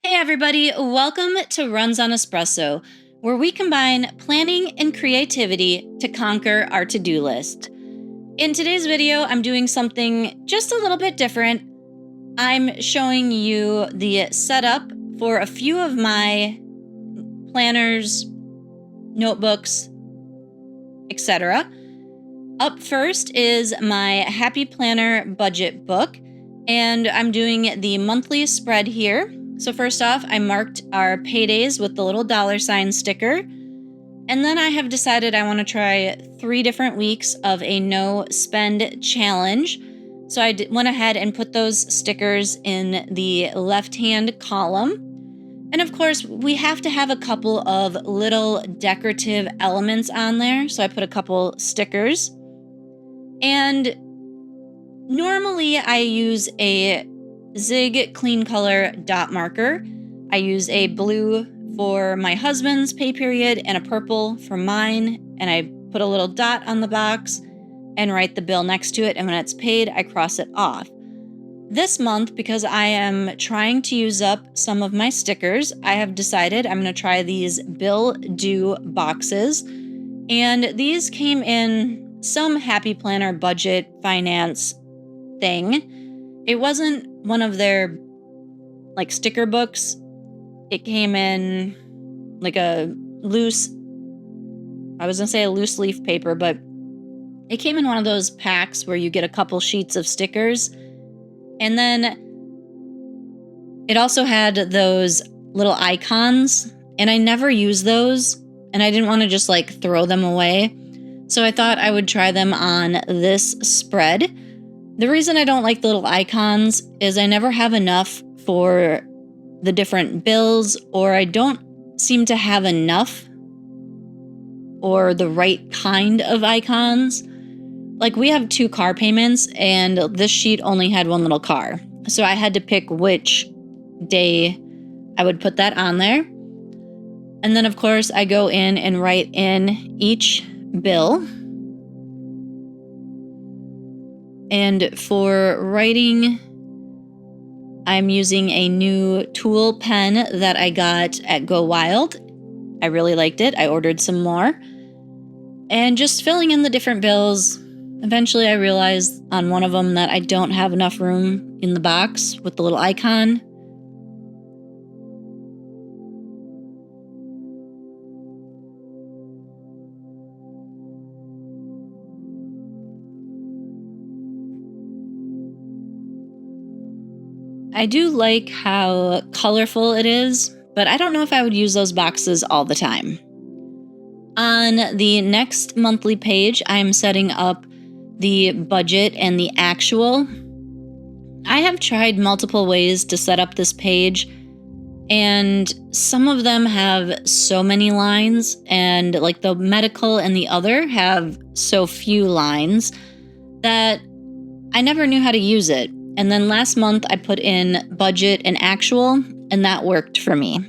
Hey everybody, welcome to Runs on Espresso, where we combine planning and creativity to conquer our to-do list. In today's video, I'm doing something just a little bit different. I'm showing you the setup for a few of my planners, notebooks, etc. Up first is my Happy Planner budget book, and I'm doing the monthly spread here. So first off, I marked our paydays with the little $ sticker. And then I have decided I want to try 3 different weeks of a no spend challenge. So I went ahead and put those stickers in the left-hand column. And of course, we have to have a couple of little decorative elements on there. So I put a couple stickers. And normally I use a Zig Clean Color dot marker. I use a blue for my husband's pay period and a purple for mine, and I put a little dot on the box and write the bill next to it, and when it's paid, I cross it off. This month, because I am trying to use up some of my stickers, I have decided I'm going to try these bill due boxes, and these came in some Happy Planner budget finance thing. It wasn't one of their sticker books. It came in like a loose, I was gonna say a loose leaf paper, but it came in one of those packs where you get a couple sheets of stickers. And then it also had those little icons, and I never use those, and I didn't want to just throw them away. So I thought I would try them on this spread. The reason I don't like the little icons is I never have enough for the different bills, or I don't seem to have enough or the right kind of icons. We have 2 car payments, and this sheet only had 1 little car. So I had to pick which day I would put that on there. And then, of course, I go in and write in each bill. And for writing, I'm using a new tool pen that I got at Go Wild. I really liked it. I ordered some more. And just filling in the different bills, eventually I realized on one of them that I don't have enough room in the box with the little icon. I do like how colorful it is, but I don't know if I would use those boxes all the time. On the next monthly page, I'm setting up the budget and the actual. I have tried multiple ways to set up this page, and some of them have so many lines, and the medical and the other have so few lines that I never knew how to use it. And then last month I put in budget and actual, and that worked for me.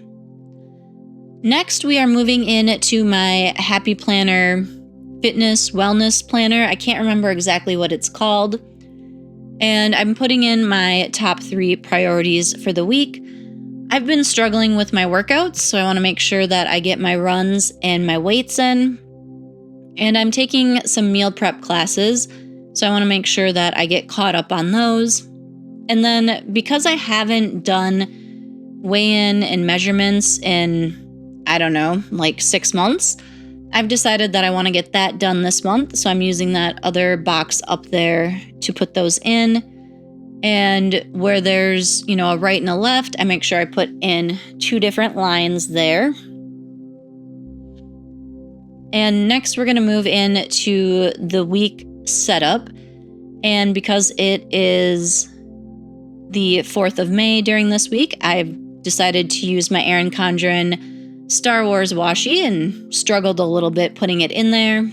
Next, we are moving into my Happy Planner fitness wellness planner. I can't remember exactly what it's called. And I'm putting in my top 3 priorities for the week. I've been struggling with my workouts, so I want to make sure that I get my runs and my weights in. And I'm taking some meal prep classes, so I want to make sure that I get caught up on those. And then because I haven't done weigh-in and measurements in, 6 months, I've decided that I want to get that done this month. So I'm using that other box up there to put those in. And where there's, a right and a left, I make sure I put in 2 different lines there. And next we're going to move into the week setup. And because it is the 4th of May during this week, I've decided to use my Erin Condren Star Wars washi and struggled a little bit putting it in there.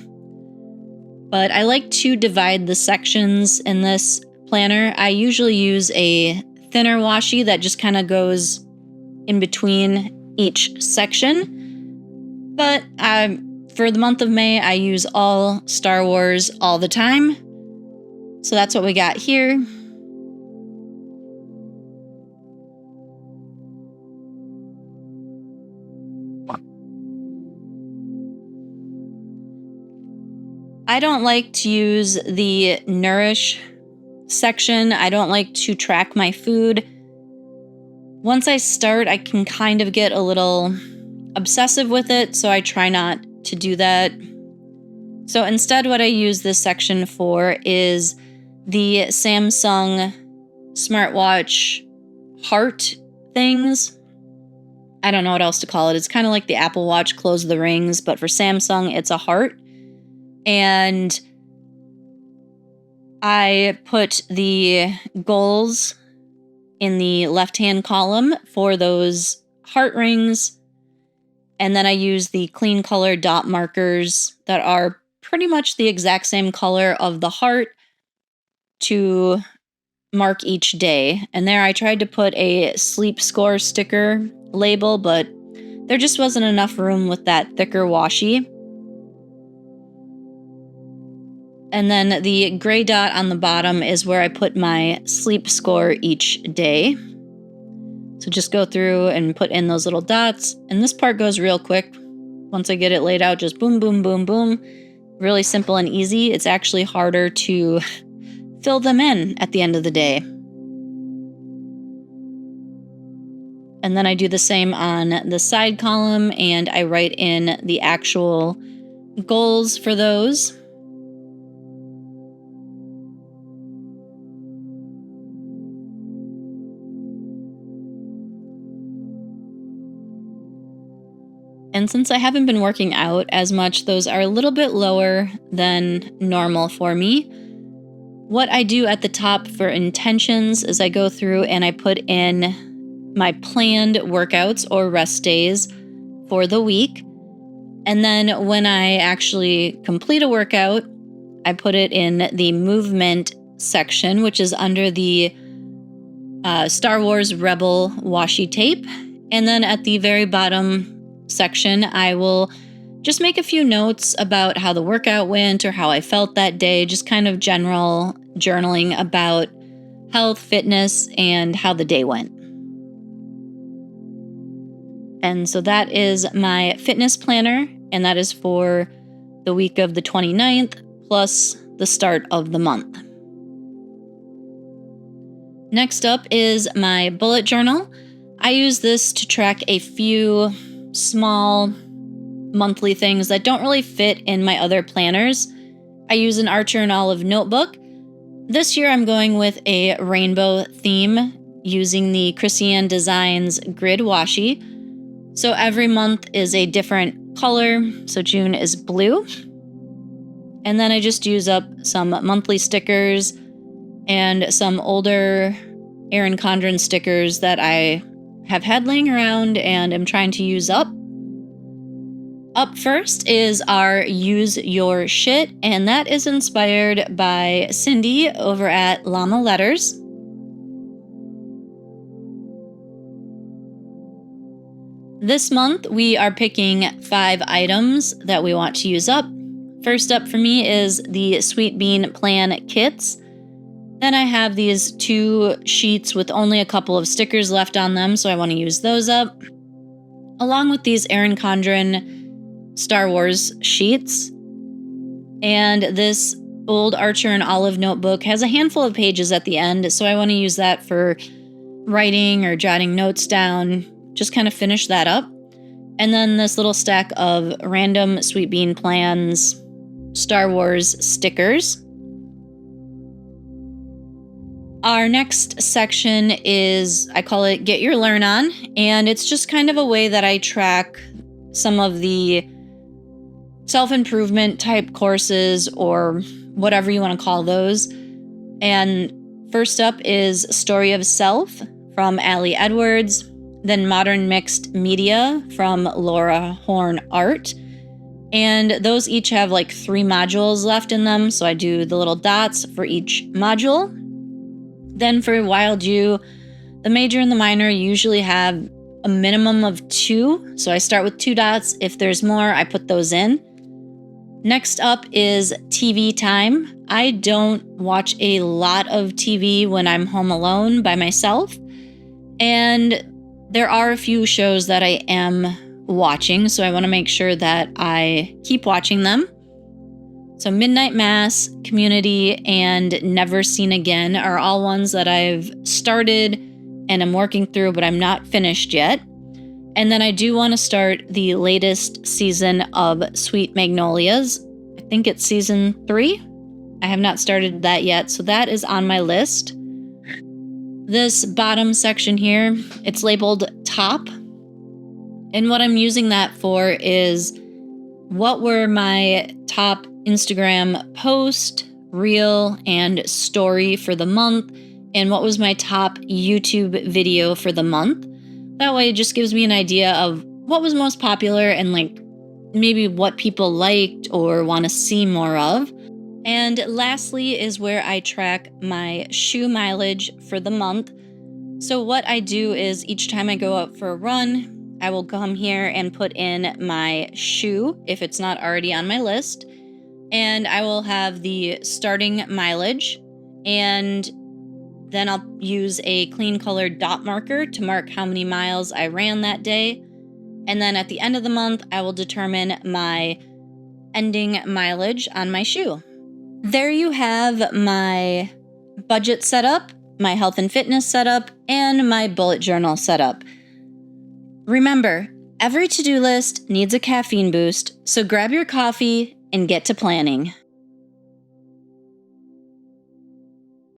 But I like to divide the sections in this planner. I usually use a thinner washi that just kind of goes in between each section. But for the month of May, I use all Star Wars all the time. So that's what we got here. I don't like to use the Nourish section. I don't like to track my food. Once I start, I can kind of get a little obsessive with it, so I try not to do that. So instead, what I use this section for is the Samsung smartwatch heart things. I don't know what else to call it. It's kind of like the Apple Watch close the rings, but for Samsung, it's a heart. And I put the goals in the left-hand column for those heart rings. And then I use the clean color dot markers that are pretty much the exact same color of the heart to mark each day. And there I tried to put a sleep score sticker label, but there just wasn't enough room with that thicker washi. And then the gray dot on the bottom is where I put my sleep score each day. So just go through and put in those little dots. And this part goes real quick. Once I get it laid out, just boom, boom, boom, boom. Really simple and easy. It's actually harder to fill them in at the end of the day. And then I do the same on the side column, and I write in the actual goals for those. And since I haven't been working out as much, those are a little bit lower than normal for me. What I do at the top for intentions is I go through and I put in my planned workouts or rest days for the week. And then when I actually complete a workout, I put it in the movement section, which is under the Star Wars Rebel washi tape. And then at the very bottom section, I will just make a few notes about how the workout went or how I felt that day, just kind of general journaling about health, fitness, and how the day went. And so that is my fitness planner, and that is for the week of the 29th plus the start of the month. Next up is my bullet journal. I use this to track a few small monthly things that don't really fit in my other planners. I use an Archer and Olive notebook. This year I'm going with a rainbow theme using the Christiane Designs grid washi. So every month is a different color. So June is blue. And then I just use up some monthly stickers and some older Erin Condren stickers that I have had laying around and am trying to use up. Up first is our Use Your Shit, and that is inspired by Cindy over at Llama Letters. This month, we are picking 5 items that we want to use up. First up for me is the Sweet Bean Plan kits. Then I have these 2 sheets with only a couple of stickers left on them, so I want to use those up. Along with these Erin Condren Star Wars sheets. And this old Archer and Olive notebook has a handful of pages at the end, so I want to use that for writing or jotting notes down, just kind of finish that up. And then this little stack of random Sweet Bean Plans Star Wars stickers. Our next section is, I call it Get Your Learn On, and it's just kind of a way that I track some of the self-improvement type courses or whatever you want to call those. And first up is Story of Self from Allie Edwards, then Modern Mixed Media from Laura Horn Art. And those each have like 3 modules left in them, so I do the little dots for each module. Then for Wild You, the major and the minor usually have a minimum of 2, so I start with 2 dots. If there's more, I put those in. Next up is TV time. I don't watch a lot of TV when I'm home alone by myself, and there are a few shows that I am watching, so I want to make sure that I keep watching them. So Midnight Mass, Community, and Never Seen Again are all ones that I've started and I'm working through, but I'm not finished yet. And then I do want to start the latest season of Sweet Magnolias. I think it's season 3. I have not started that yet, so that is on my list. This bottom section here, it's labeled top. And what I'm using that for is what were my top Instagram post, reel, and story for the month, and what was my top YouTube video for the month. That way it just gives me an idea of what was most popular and like maybe what people liked or want to see more of. And lastly is where I track my shoe mileage for the month. So what I do is each time I go out for a run, I will come here and put in my shoe if it's not already on my list. And I will have the starting mileage, and then I'll use a clean colored dot marker to mark how many miles I ran that day. And then at the end of the month, I will determine my ending mileage on my shoe. There you have my budget setup, my health and fitness setup, and my bullet journal setup. Remember, every to-do list needs a caffeine boost, so grab your coffee and get to planning.